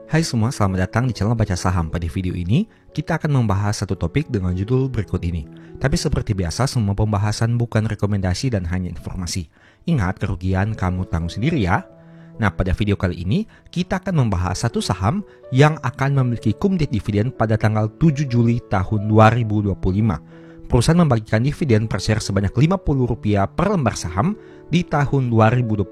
Hai semua, selamat datang di channel Baca Saham. Pada video ini, kita akan membahas satu topik dengan judul berikut ini. Tapi seperti biasa, semua pembahasan bukan rekomendasi dan hanya informasi. Ingat, kerugian kamu tanggung sendiri ya. Nah, pada video kali ini, kita akan membahas satu saham yang akan memiliki kumdet dividen pada tanggal 7 Juli tahun 2025. Perusahaan membagikan dividen per share sebanyak Rp50 per lembar saham di tahun 2025,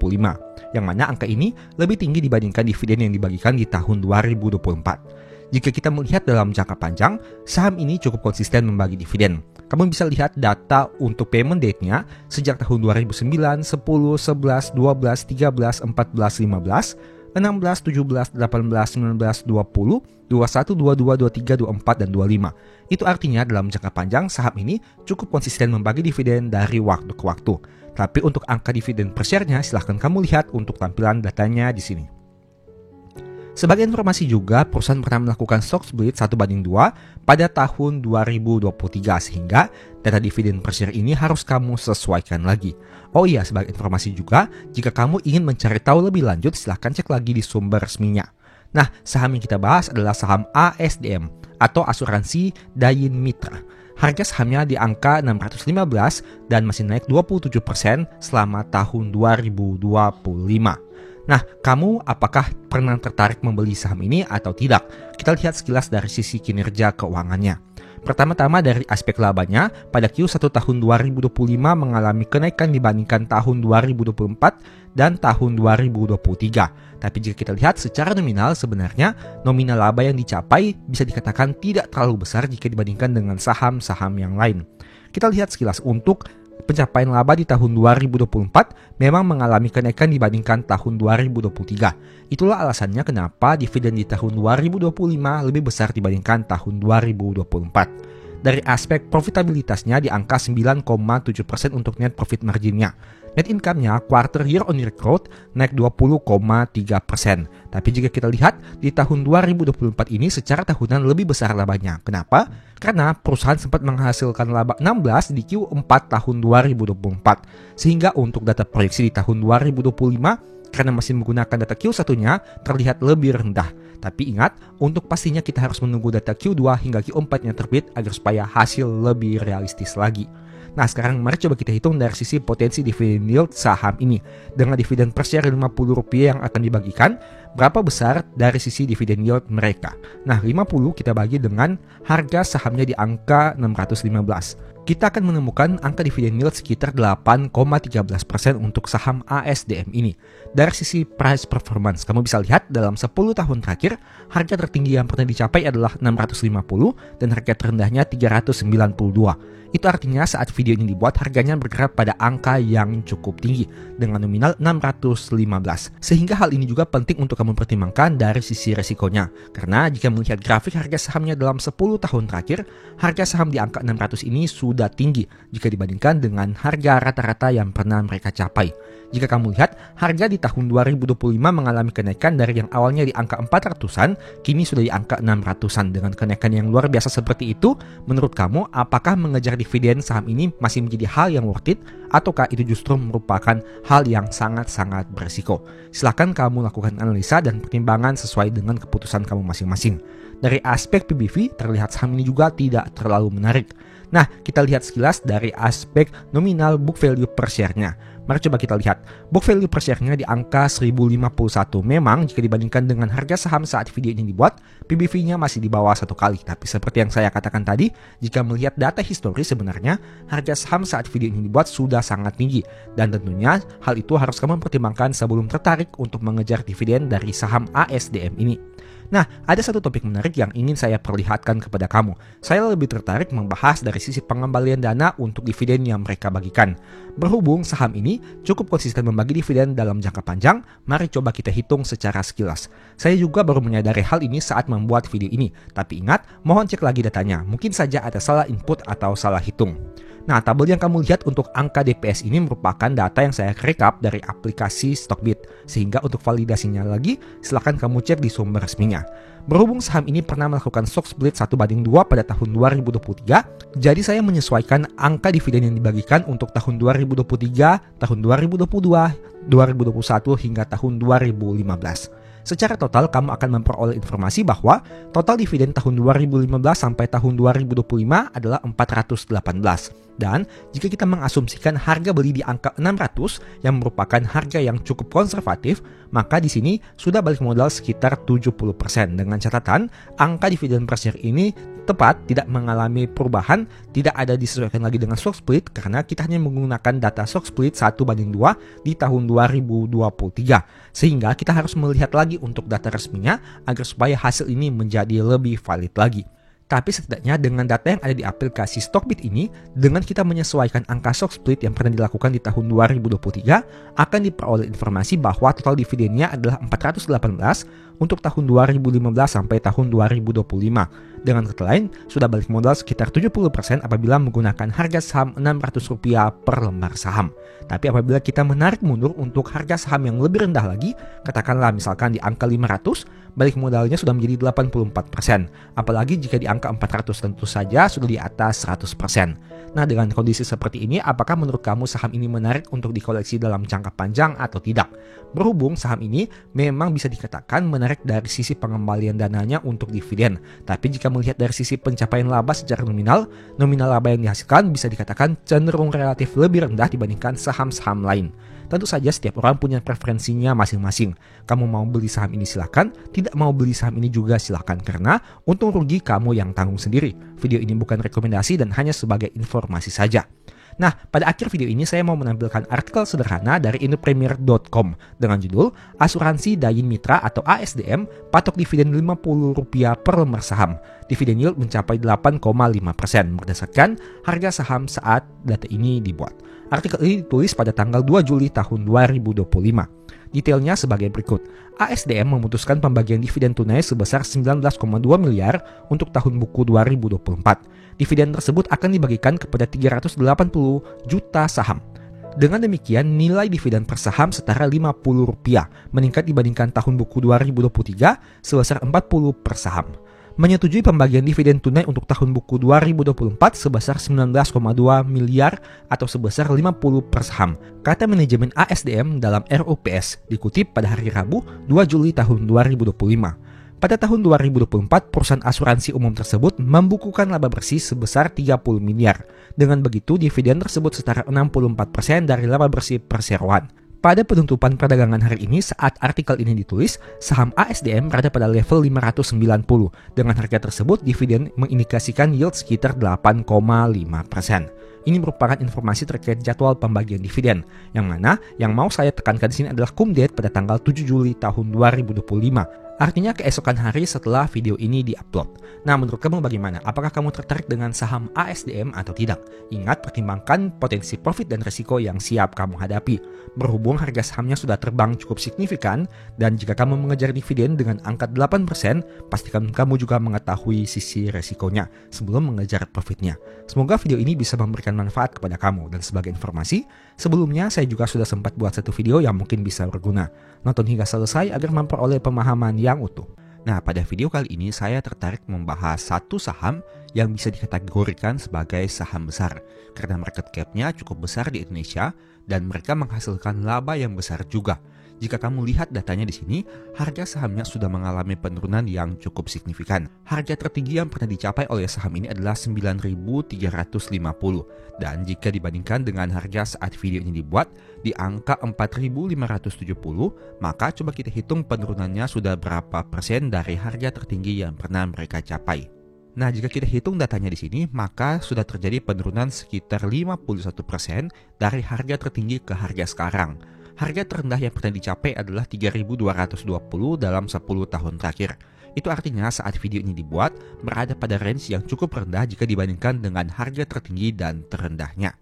yang mana angka ini lebih tinggi dibandingkan dividen yang dibagikan di tahun 2024. Jika kita melihat dalam jangka panjang, saham ini cukup konsisten membagi dividen. Kamu bisa lihat data untuk payment date-nya sejak tahun 2009, 10, 11, 12, 13, 14, 15, 16, 17, 18, 19, 20, 21, 22, 23, 24, dan 25. Itu artinya dalam jangka panjang saham ini cukup konsisten membagi dividen dari waktu ke waktu. Tapi untuk angka dividen per share-nya silahkan kamu lihat untuk tampilan datanya di sini. Sebagai informasi juga, perusahaan pernah melakukan stock split 1:2 pada tahun 2023 sehingga data dividen per share ini harus kamu sesuaikan lagi. Oh iya, sebagai informasi juga, jika kamu ingin mencari tahu lebih lanjut silahkan cek lagi di sumber resminya. Nah, saham yang kita bahas adalah saham ASDM atau Asuransi Dayin Mitra. Harga sahamnya di angka 615 dan masih naik 27% selama tahun 2025. Nah, kamu apakah pernah tertarik membeli saham ini atau tidak? Kita lihat sekilas dari sisi kinerja keuangannya. Pertama-tama dari aspek labanya, pada Q1 tahun 2025 mengalami kenaikan dibandingkan tahun 2024 dan tahun 2023. Tapi jika kita lihat secara nominal, sebenarnya nominal laba yang dicapai bisa dikatakan tidak terlalu besar jika dibandingkan dengan saham-saham yang lain. Kita lihat sekilas untuk pencapaian laba di tahun 2024 memang mengalami kenaikan dibandingkan tahun 2023. Itulah alasannya kenapa dividen di tahun 2025 lebih besar dibandingkan tahun 2024. Dari aspek profitabilitasnya di angka 9,7% untuk net profit marginnya. Net income-nya quarter year on year growth naik 20,3%. Tapi jika kita lihat di tahun 2024 ini secara tahunan lebih besar labanya. Kenapa? Karena perusahaan sempat menghasilkan laba 16 di Q4 tahun 2024. Sehingga untuk data proyeksi di tahun 2025 karena masih menggunakan data Q1-nya terlihat lebih rendah. Tapi ingat, untuk pastinya kita harus menunggu data Q2 hingga Q4-nya terbit agar supaya hasil lebih realistis lagi. Nah, sekarang mari coba kita hitung dari sisi potensi dividen yield saham ini. Dengan dividen per share Rp50 yang akan dibagikan, berapa besar dari sisi dividen yield mereka? Nah, 50 kita bagi dengan harga sahamnya di angka 615. Kita akan menemukan angka dividen yield sekitar 8,13% untuk saham ASDM ini. Dari sisi price performance, kamu bisa lihat dalam 10 tahun terakhir, harga tertinggi yang pernah dicapai adalah 650 dan harga terendahnya 392. Itu artinya saat video ini dibuat harganya bergerak pada angka yang cukup tinggi dengan nominal 615. Sehingga hal ini juga penting untuk kamu pertimbangkan dari sisi resikonya. Karena jika melihat grafik harga sahamnya dalam 10 tahun terakhir, harga saham di angka 600 ini sudah tinggi jika dibandingkan dengan harga rata-rata yang pernah mereka capai. Jika kamu lihat, harga di tahun 2025 mengalami kenaikan dari yang awalnya di angka 400-an, kini sudah di angka 600-an. Dengan kenaikan yang luar biasa seperti itu, menurut kamu, apakah mengejar dividen saham ini masih menjadi hal yang worth it, ataukah itu justru merupakan hal yang sangat-sangat berisiko? Silakan kamu lakukan analisa dan pertimbangan sesuai dengan keputusan kamu masing-masing. Dari aspek PBV, terlihat saham ini juga tidak terlalu menarik. Nah, kita lihat sekilas dari aspek nominal book value per share-nya. Mari coba kita lihat. Book value per share-nya di angka 1051. Memang jika dibandingkan dengan harga saham saat video ini dibuat, PBV-nya masih di bawah 1 kali. Tapi seperti yang saya katakan tadi, jika melihat data histori sebenarnya, harga saham saat video ini dibuat sudah sangat tinggi. Dan tentunya hal itu harus kamu pertimbangkan sebelum tertarik untuk mengejar dividen dari saham ASDM ini. Nah, ada satu topik menarik yang ingin saya perlihatkan kepada kamu. Saya lebih tertarik membahas dari sisi pengembalian dana untuk dividen yang mereka bagikan. Berhubung saham ini cukup konsisten membagi dividen dalam jangka panjang, mari coba kita hitung secara sekilas. Saya juga baru menyadari hal ini saat membuat video ini. Tapi ingat, mohon cek lagi datanya. Mungkin saja ada salah input atau salah hitung. Nah, tabel yang kamu lihat untuk angka DPS ini merupakan data yang saya rekap dari aplikasi Stockbit. Sehingga untuk validasinya lagi, silakan kamu cek di sumber resminya. Berhubung saham ini pernah melakukan stock split 1:2 pada tahun 2023, jadi saya menyesuaikan angka dividen yang dibagikan untuk tahun 2023, tahun 2022, 2021 hingga tahun 2015. Secara total kamu akan memperoleh informasi bahwa total dividen tahun 2015 sampai tahun 2025 adalah 418. Dan jika kita mengasumsikan harga beli di angka 600 yang merupakan harga yang cukup konservatif, maka di sini sudah balik modal sekitar 70%. Dengan catatan, angka dividen per share ini tepat, tidak mengalami perubahan, tidak ada disesuaikan lagi dengan stock split karena kita hanya menggunakan data stock split 1:2 di tahun 2023. Sehingga kita harus melihat lagi untuk data resminya agar supaya hasil ini menjadi lebih valid lagi. Tapi setidaknya dengan data yang ada di aplikasi Stockbit ini, dengan kita menyesuaikan angka stock split yang pernah dilakukan di tahun 2023, akan diperoleh informasi bahwa total dividennya adalah 418 untuk tahun 2015 sampai tahun 2025. Dengan kata lain, sudah balik modal sekitar 70% apabila menggunakan harga saham Rp600 per lembar saham. Tapi apabila kita menarik mundur untuk harga saham yang lebih rendah lagi, katakanlah misalkan di angka 500, balik modalnya sudah menjadi 84%. Apalagi jika di angka 400 tentu saja sudah di atas 100%. Nah, dengan kondisi seperti ini, apakah menurut kamu saham ini menarik untuk dikoleksi dalam jangka panjang atau tidak? Berhubung saham ini memang bisa dikatakan menarik dari sisi pengembalian dananya untuk dividen. Tapi jika melihat dari sisi pencapaian laba secara nominal laba yang dihasilkan bisa dikatakan cenderung relatif lebih rendah dibandingkan saham-saham lain. Tentu saja setiap orang punya preferensinya masing-masing. Kamu mau beli saham ini silakan, tidak mau beli saham ini juga silakan karena untung rugi kamu yang tanggung sendiri. Video ini bukan rekomendasi dan hanya sebagai informasi saja. Nah, pada akhir video ini saya mau menampilkan artikel sederhana dari indopremier.com dengan judul Asuransi Dayin Mitra atau ASDM patok dividen Rp50 per lembar saham. Dividen yield mencapai 8,5% berdasarkan harga saham saat data ini dibuat. Artikel ini ditulis pada tanggal 2 Juli tahun 2025. Detailnya sebagai berikut. ASDM memutuskan pembagian dividen tunai sebesar 19,2 miliar untuk tahun buku 2024. Dividen tersebut akan dibagikan kepada 380 juta saham. Dengan demikian, nilai dividen per saham setara Rp50, meningkat dibandingkan tahun buku 2023 sebesar 40 per saham. Menyetujui pembagian dividen tunai untuk tahun buku 2024 sebesar 19,2 miliar atau sebesar 50 per saham, kata manajemen ASDM dalam RUPS, dikutip pada hari Rabu 2 Juli tahun 2025. Pada tahun 2024, perusahaan asuransi umum tersebut membukukan laba bersih sebesar 30 miliar. Dengan begitu, dividen tersebut setara 64% dari laba bersih perseroan. Pada penutupan perdagangan hari ini saat artikel ini ditulis, saham ASDM berada pada level 590. Dengan harga tersebut, dividen mengindikasikan yield sekitar 8,5%. Ini merupakan informasi terkait jadwal pembagian dividen, yang mana yang mau saya tekankan di sini adalah cum date pada tanggal 7 Juli tahun 2025. Artinya keesokan hari setelah video ini diupload. Nah, menurut kamu bagaimana? Apakah kamu tertarik dengan saham ASDM atau tidak? Ingat, pertimbangkan potensi profit dan risiko yang siap kamu hadapi. Berhubung harga sahamnya sudah terbang cukup signifikan, dan jika kamu mengejar dividen dengan angka 8%, pastikan kamu juga mengetahui sisi resikonya sebelum mengejar profitnya. Semoga video ini bisa memberikan manfaat kepada kamu. Dan sebagai informasi, sebelumnya saya juga sudah sempat buat satu video yang mungkin bisa berguna. Nonton hingga selesai agar memperoleh pemahaman yang utuh. Nah, pada video kali ini saya tertarik membahas satu saham yang bisa dikategorikan sebagai saham besar karena market cap-nya cukup besar di Indonesia dan mereka menghasilkan laba yang besar juga. Jika kamu lihat datanya di sini, harga sahamnya sudah mengalami penurunan yang cukup signifikan. Harga tertinggi yang pernah dicapai oleh saham ini adalah 9.350 dan jika dibandingkan dengan harga saat video ini dibuat di angka 4.570, maka coba kita hitung penurunannya sudah berapa persen dari harga tertinggi yang pernah mereka capai. Nah, jika kita hitung datanya di sini, maka sudah terjadi penurunan sekitar 51% dari harga tertinggi ke harga sekarang. Harga terendah yang pernah dicapai adalah 3.220 dalam 10 tahun terakhir. Itu artinya saat video ini dibuat, berada pada range yang cukup rendah jika dibandingkan dengan harga tertinggi dan terendahnya.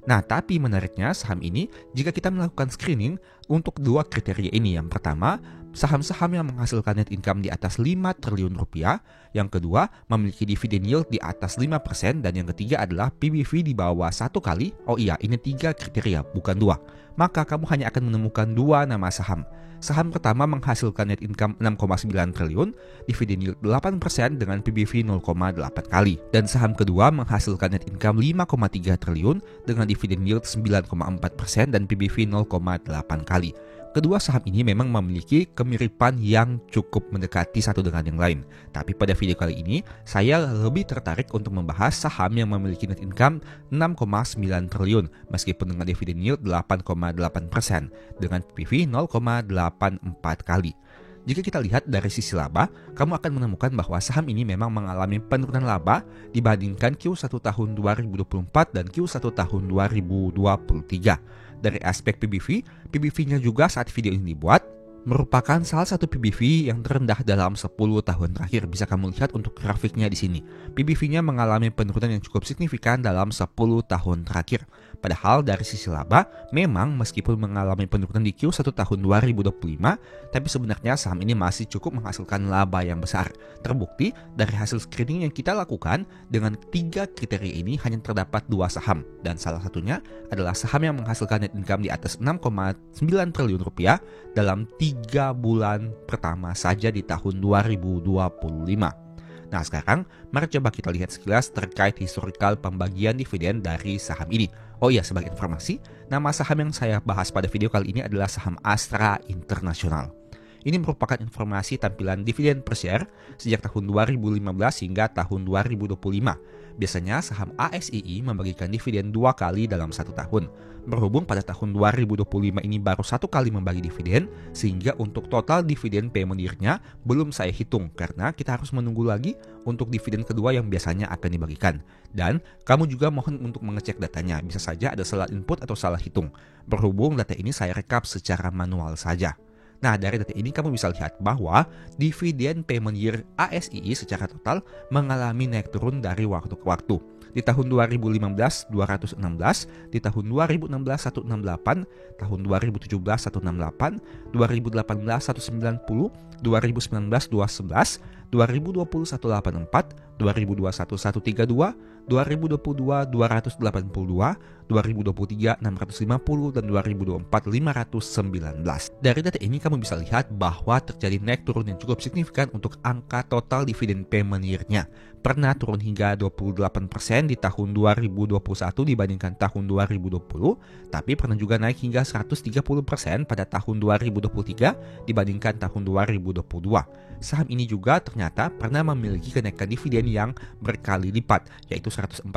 Nah, tapi menariknya saham ini, jika kita melakukan screening untuk dua kriteria ini. Yang pertama, saham-saham yang menghasilkan net income di atas 5 triliun rupiah. Yang kedua, memiliki dividen yield di atas 5%. Dan yang ketiga adalah PBV di bawah 1 kali. Oh iya, ini 3 kriteria, bukan 2. Maka kamu hanya akan menemukan 2 nama saham. Saham pertama menghasilkan net income 6,9 triliun, dividen yield 8% dengan PBV 0,8 kali. Dan saham kedua menghasilkan net income 5,3 triliun dengan dividen yield 9,4% dan PBV 0,8 kali. kali. Kedua saham ini memang memiliki kemiripan yang cukup mendekati satu dengan yang lain. Tapi pada video kali ini, saya lebih tertarik untuk membahas saham yang memiliki net income 6,9 triliun meskipun dengan dividend yield 8,8% dengan PBV 0,84 kali. Jika kita lihat dari sisi laba, kamu akan menemukan bahwa saham ini memang mengalami penurunan laba dibandingkan Q1 tahun 2024 dan Q1 tahun 2023. Dari aspek PBV-nya juga saat video ini dibuat, merupakan salah satu PBV yang terendah dalam 10 tahun terakhir. Bisa kamu lihat untuk grafiknya di sini. PBV-nya mengalami penurunan yang cukup signifikan dalam 10 tahun terakhir. Padahal dari sisi laba, memang meskipun mengalami penurunan di Q1 tahun 2025, tapi sebenarnya saham ini masih cukup menghasilkan laba yang besar. Terbukti dari hasil screening yang kita lakukan, dengan 3 kriteria ini hanya terdapat 2 saham. Dan salah satunya adalah saham yang menghasilkan net income di atas 6,9 triliun rupiah dalam 3 bulan pertama saja di tahun 2025. Nah sekarang, mari coba kita lihat sekilas terkait historical pembagian dividen dari saham ini. Oh iya, sebagai informasi, nama saham yang saya bahas pada video kali ini adalah saham Astra International. Ini merupakan informasi tampilan dividen per share sejak tahun 2015 hingga tahun 2025. Biasanya saham ASII membagikan dividen 2 kali dalam 1 tahun. Berhubung pada tahun 2025 ini baru 1 kali membagi dividen, sehingga untuk total dividen payment year-nya belum saya hitung karena kita harus menunggu lagi untuk dividen kedua yang biasanya akan dibagikan. Dan kamu juga mohon untuk mengecek datanya, bisa saja ada salah input atau salah hitung. Berhubung data ini saya rekap secara manual saja. Nah, dari data ini kamu bisa lihat bahwa dividen payment year ASII secara total mengalami naik turun dari waktu ke waktu. Di tahun 2015 216, di tahun 2016 168, tahun 2017 168, 2018 190, 2019 211, 2020 184, 2021 132, 2022 282, 2023 650, dan 2024 519. Dari data ini kamu bisa lihat bahwa terjadi naik turun yang cukup signifikan untuk angka total dividen payment year-nya. Pernah turun hingga 28% di tahun 2021 dibandingkan tahun 2020, tapi pernah juga naik hingga 130% pada tahun 2023 dibandingkan tahun 2022. Saham ini juga ternyata pernah memiliki kenaikan dividen yang berkali lipat, yaitu 114%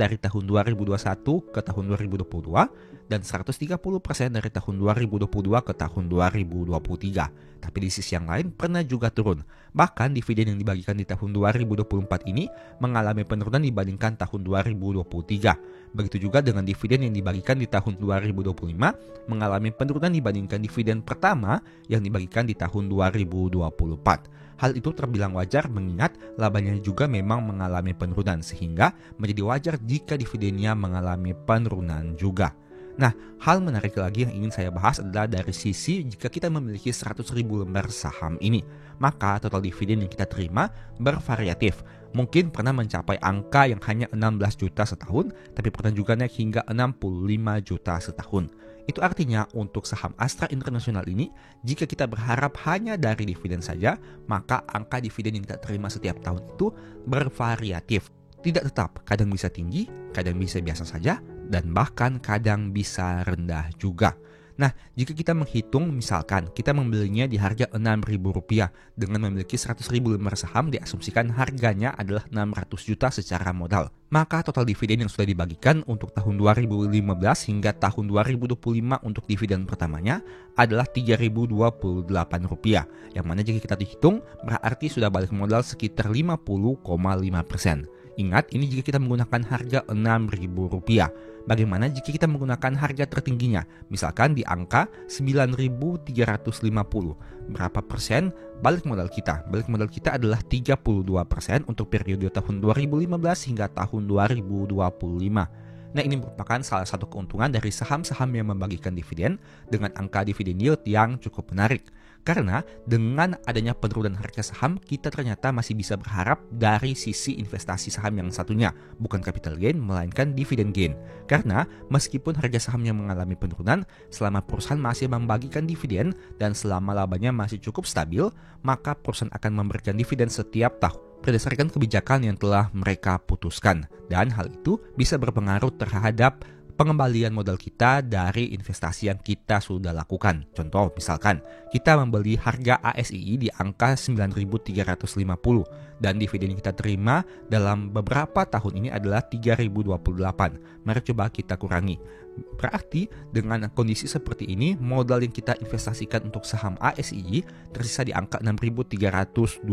dari tahun 2021 ke tahun 2022 dan 130% dari tahun 2022 ke tahun 2023. Tapi di sisi yang lain pernah juga turun. Bahkan dividen yang dibagikan di tahun 2024 ini mengalami penurunan dibandingkan tahun 2023. Begitu juga dengan dividen yang dibagikan di tahun 2025 mengalami penurunan dibandingkan dividen pertama yang dibagikan di tahun 2024. Hal itu terbilang wajar mengingat labanya juga memang mengalami penurunan sehingga menjadi wajar jika dividennya mengalami penurunan juga. Nah, hal menarik lagi yang ingin saya bahas adalah dari sisi jika kita memiliki 100.000 lembar saham ini, maka total dividen yang kita terima bervariatif. Mungkin pernah mencapai angka yang hanya 16 juta setahun, tapi pernah juga naik hingga 65 juta setahun. Itu artinya untuk saham Astra International ini, jika kita berharap hanya dari dividen saja, maka angka dividen yang kita terima setiap tahun itu bervariatif. Tidak tetap, kadang bisa tinggi, kadang bisa biasa saja, dan bahkan kadang bisa rendah juga. Nah, jika kita menghitung misalkan kita membelinya di harga Rp6.000 dengan memiliki 100.000 lembar saham, diasumsikan harganya adalah 600 juta secara modal. Maka total dividen yang sudah dibagikan untuk tahun 2015 hingga tahun 2025 untuk dividen pertamanya adalah Rp3.028. Yang mana jika kita dihitung berarti sudah balik modal sekitar 50,5%. Ingat, ini jika kita menggunakan harga Rp6.000. Bagaimana jika kita menggunakan harga tertingginya? Misalkan di angka 9.350. Berapa persen balik modal kita? Balik modal kita adalah 32% untuk periode tahun 2015 hingga tahun 2025. Nah, ini merupakan salah satu keuntungan dari saham-saham yang membagikan dividen dengan angka dividen yield yang cukup menarik. Karena dengan adanya penurunan harga saham, kita ternyata masih bisa berharap dari sisi investasi saham yang satunya, bukan capital gain, melainkan dividend gain. Karena meskipun harga sahamnya mengalami penurunan, selama perusahaan masih membagikan dividen dan selama labanya masih cukup stabil, maka perusahaan akan memberikan dividen setiap tahun berdasarkan kebijakan yang telah mereka putuskan. Dan hal itu bisa berpengaruh terhadap pengembalian modal kita dari investasi yang kita sudah lakukan. Contoh, misalkan kita membeli harga ASII di angka 9.350 dan dividen yang kita terima dalam beberapa tahun ini adalah 3.028. Mari coba kita kurangi. Berarti dengan kondisi seperti ini, modal yang kita investasikan untuk saham ASII tersisa di angka 6.322,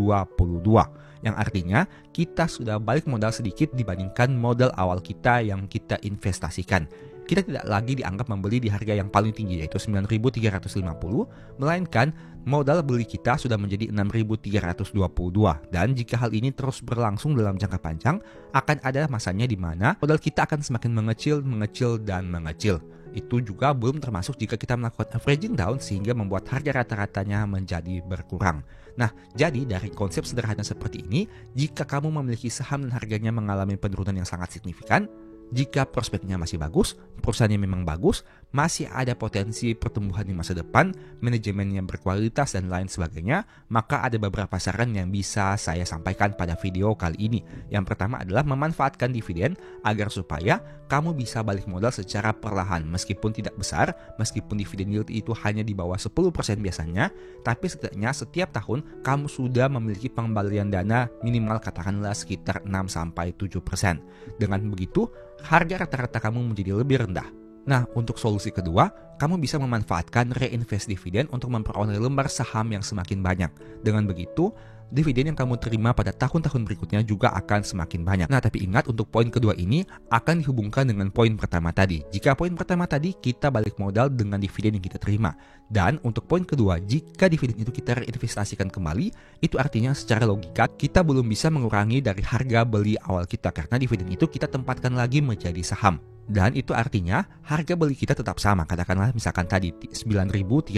yang artinya kita sudah balik modal sedikit dibandingkan modal awal kita yang kita investasikan. Kita tidak lagi dianggap membeli di harga yang paling tinggi yaitu 9.350, melainkan modal beli kita sudah menjadi 6.322. Dan jika hal ini terus berlangsung dalam jangka panjang, akan ada masanya di mana modal kita akan semakin mengecil dan mengecil. Itu juga belum termasuk jika kita melakukan averaging down sehingga membuat harga rata-ratanya menjadi berkurang. Nah, jadi dari konsep sederhana seperti ini, jika kamu memiliki saham dan harganya mengalami penurunan yang sangat signifikan, jika prospeknya masih bagus, perusahaannya memang bagus, masih ada potensi pertumbuhan di masa depan, manajemennya berkualitas dan lain sebagainya, maka ada beberapa saran yang bisa saya sampaikan pada video kali ini. Yang pertama adalah memanfaatkan dividen agar supaya kamu bisa balik modal secara perlahan. Meskipun tidak besar, meskipun dividen yield itu hanya di bawah 10% biasanya, tapi setidaknya setiap tahun kamu sudah memiliki pengembalian dana minimal katakanlah sekitar 6-7%. Dengan begitu, harga rata-rata kamu menjadi lebih rendah. Nah, untuk solusi kedua, kamu bisa memanfaatkan reinvest dividen untuk memperoleh lembar saham yang semakin banyak. Dengan begitu, dividen yang kamu terima pada tahun-tahun berikutnya juga akan semakin banyak. Nah, tapi ingat untuk poin kedua ini akan dihubungkan dengan poin pertama tadi. Jika poin pertama tadi kita balik modal dengan dividen yang kita terima. Dan untuk poin kedua, jika dividen itu kita reinvestasikan kembali, itu artinya secara logika kita belum bisa mengurangi dari harga beli awal kita karena dividen itu kita tempatkan lagi menjadi saham. Dan itu artinya harga beli kita tetap sama, katakanlah misalkan tadi 9.350.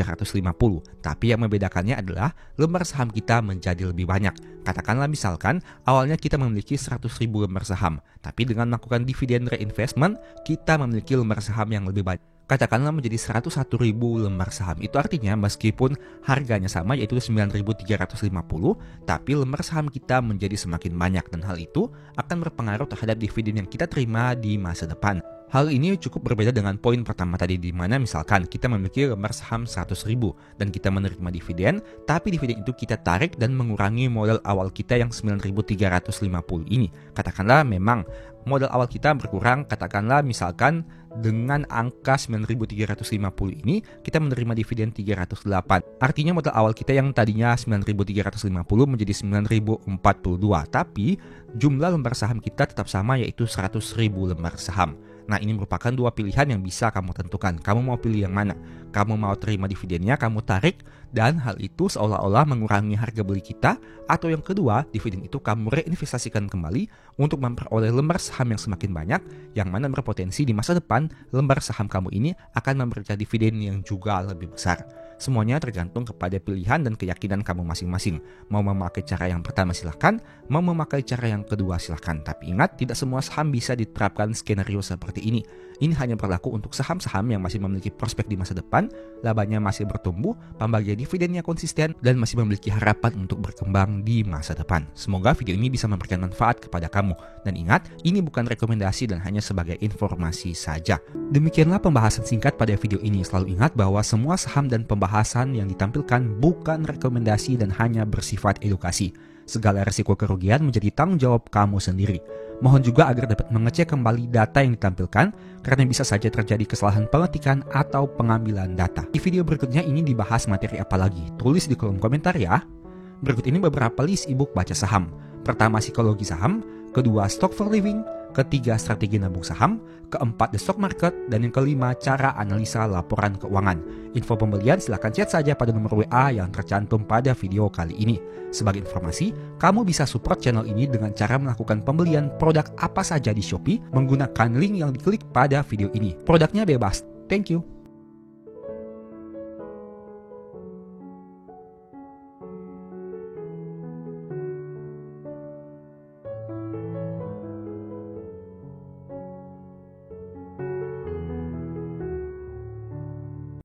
Tapi yang membedakannya adalah lembar saham kita menjadi lebih banyak. Katakanlah misalkan awalnya kita memiliki 100.000 lembar saham, tapi dengan melakukan dividen reinvestment kita memiliki lembar saham yang lebih banyak. Katakanlah menjadi 101.000 lembar saham. Itu artinya meskipun harganya sama yaitu 9.350, tapi lembar saham kita menjadi semakin banyak dan hal itu akan berpengaruh terhadap dividen yang kita terima di masa depan. Hal ini cukup berbeda dengan poin pertama tadi di mana misalkan kita memiliki lembar saham 100.000 dan kita menerima dividen, tapi dividen itu kita tarik dan mengurangi modal awal kita yang 9.350 ini. Katakanlah memang modal awal kita berkurang, katakanlah misalkan dengan angka 9.350 ini kita menerima dividen 308. Artinya modal awal kita yang tadinya 9.350 menjadi 9.042, tapi jumlah lembar saham kita tetap sama yaitu 100.000 lembar saham. Nah, ini merupakan dua pilihan yang bisa kamu tentukan. Kamu mau pilih yang mana? Kamu mau terima dividennya, kamu tarik, dan hal itu seolah-olah mengurangi harga beli kita. Atau yang kedua, dividen itu kamu reinvestasikan kembali untuk memperoleh lembar saham yang semakin banyak, yang mana berpotensi di masa depan lembar saham kamu ini akan memberikan dividen yang juga lebih besar. Semuanya tergantung kepada pilihan dan keyakinan kamu masing-masing. Mau memakai cara yang pertama silahkan, mau memakai cara yang kedua silahkan. Tapi ingat, tidak semua saham bisa diterapkan skenario seperti ini. Ini hanya berlaku untuk saham-saham yang masih memiliki prospek di masa depan, labanya masih bertumbuh, pembagian dividennya konsisten, dan masih memiliki harapan untuk berkembang di masa depan. Semoga video ini bisa memberikan manfaat kepada kamu. Dan ingat, ini bukan rekomendasi dan hanya sebagai informasi saja. Demikianlah pembahasan singkat pada video ini. Selalu ingat bahwa semua saham dan pembahasan yang ditampilkan bukan rekomendasi dan hanya bersifat edukasi. Segala risiko kerugian menjadi tanggung jawab kamu sendiri. Mohon juga agar dapat mengecek kembali data yang ditampilkan karena bisa saja terjadi kesalahan pengetikan atau pengambilan data. Di video berikutnya ini dibahas materi apa lagi? Tulis di kolom komentar ya. Berikut ini beberapa list ebook baca saham. Pertama, psikologi saham. Kedua, stock for living. Ketiga, strategi nabung saham. Keempat, the stock market. Dan yang kelima, cara analisa laporan keuangan. Info pembelian silahkan chat saja pada nomor WA yang tercantum pada video kali ini. Sebagai informasi, kamu bisa support channel ini dengan cara melakukan pembelian produk apa saja di Shopee menggunakan link yang diklik pada video ini. Produknya bebas. Thank you.